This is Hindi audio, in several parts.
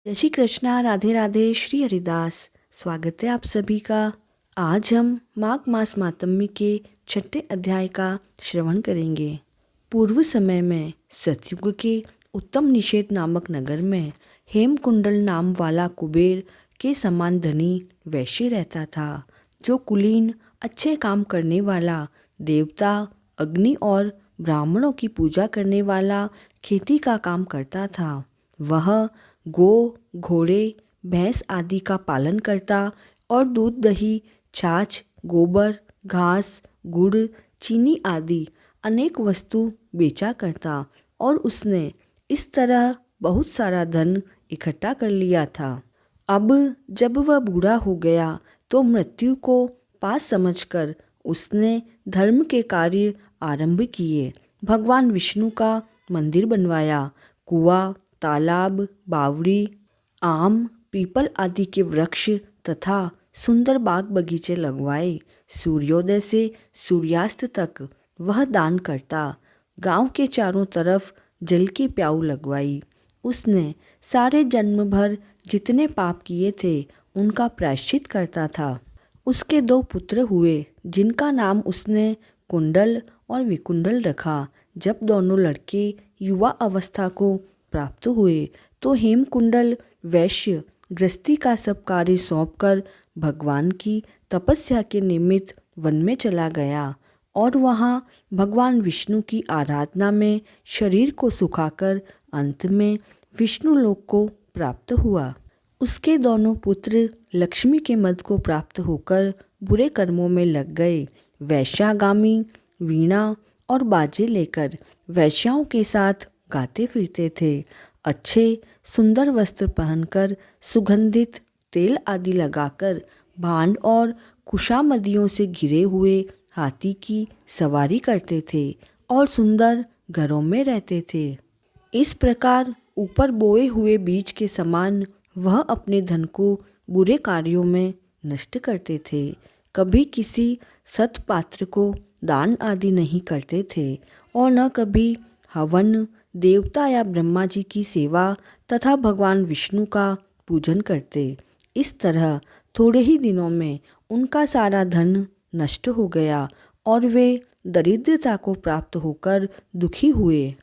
जय श्री कृष्णा, राधे राधे, श्री हरिदास। स्वागत है आप सभी का। आज हम माघ मास मातम्य के 6ठे अध्याय का श्रवण करेंगे। पूर्व समय में सतयुग के उत्तम निषेध नामक नगर में हेमकुंडल नाम वाला कुबेर के समान धनी वैश्य रहता था, जो कुलीन, अच्छे काम करने वाला, देवता, अग्नि और ब्राह्मणों की पूजा करने वाला, खेती का काम करता था। वह गो, घोड़े, भैंस आदि का पालन करता और दूध, दही, छाछ, गोबर, घास, गुड़, चीनी आदि अनेक वस्तु बेचा करता और उसने इस तरह बहुत सारा धन इकट्ठा कर लिया था। अब जब वह बूढ़ा हो गया तो मृत्यु को पास समझकर उसने धर्म के कार्य आरंभ किए। भगवान विष्णु का मंदिर बनवाया, कुआं, तालाब, बावड़ी, आम, पीपल आदि के वृक्ष तथा सुंदर बाग बगीचे लगवाए। सूर्योदय से सूर्यास्त तक वह दान करता। गांव के चारों तरफ जल की प्याऊ लगवाई। उसने सारे जन्म भर जितने पाप किए थे उनका प्रायश्चित करता था। उसके 2 पुत्र हुए, जिनका नाम उसने कुंडल और विकुंडल रखा। जब दोनों लड़के युवा अवस्था को प्राप्त हुए तो हेमकुंडल वैश्य गृहस्थी का सब कार्य सौंपकर भगवान की तपस्या के निमित्त वन में चला गया और वहाँ भगवान विष्णु की आराधना में शरीर को सुखाकर अंत में विष्णु लोक को प्राप्त हुआ। उसके दोनों पुत्र लक्ष्मी के मद को प्राप्त होकर बुरे कर्मों में लग गए। वैश्यागामी वीणा और बाजे लेकर वैश्याओं के साथ गाते फिरते थे। अच्छे सुंदर वस्त्र पहनकर, सुगंधित तेल आदि लगाकर, भांड और कुशामदियों से घिरे हुए हाथी की सवारी करते थे और सुंदर घरों में रहते थे। इस प्रकार ऊपर बोए हुए बीज के समान वह अपने धन को बुरे कार्यों में नष्ट करते थे। कभी किसी सत्पात्र को दान आदि नहीं करते थे और न कभी हवन, देवता या ब्रह्मा जी की सेवा तथा भगवान विष्णु का पूजन करते। इस तरह थोड़े ही दिनों में उनका सारा धन नष्ट हो गया और वे दरिद्रता को प्राप्त होकर दुखी हुए।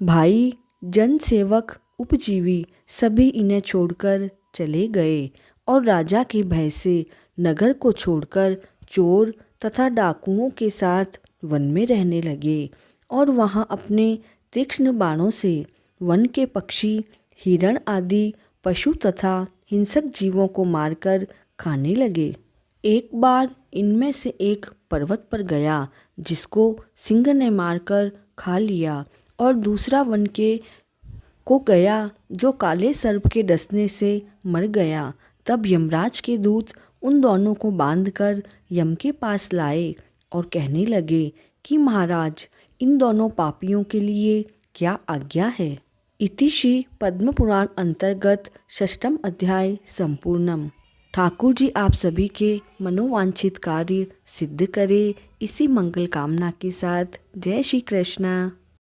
भाई, जन सेवक, उपजीवी सभी इन्हें छोड़कर चले गए और राजा के भय से नगर को छोड़कर चोर तथा डाकुओं के साथ वन में रहने लगे और वहाँ अपने तीक्ष्ण बाणों से वन के पक्षी, हिरण आदि पशु तथा हिंसक जीवों को मारकर खाने लगे। एक बार इनमें से एक पर्वत पर गया, जिसको सिंह ने मारकर खा लिया, और दूसरा वन के को गया, जो काले सर्प के डसने से मर गया। तब यमराज के दूत उन दोनों को बांधकर यम के पास लाए और कहने लगे कि महाराज, इन दोनों पापियों के लिए क्या आज्ञा है। इति श्री पद्म पुराण अंतर्गत 6ठम अध्याय संपूर्णम। ठाकुर जी आप सभी के मनोवांछित कार्य सिद्ध करे, इसी मंगल कामना के साथ। जय श्री कृष्णा।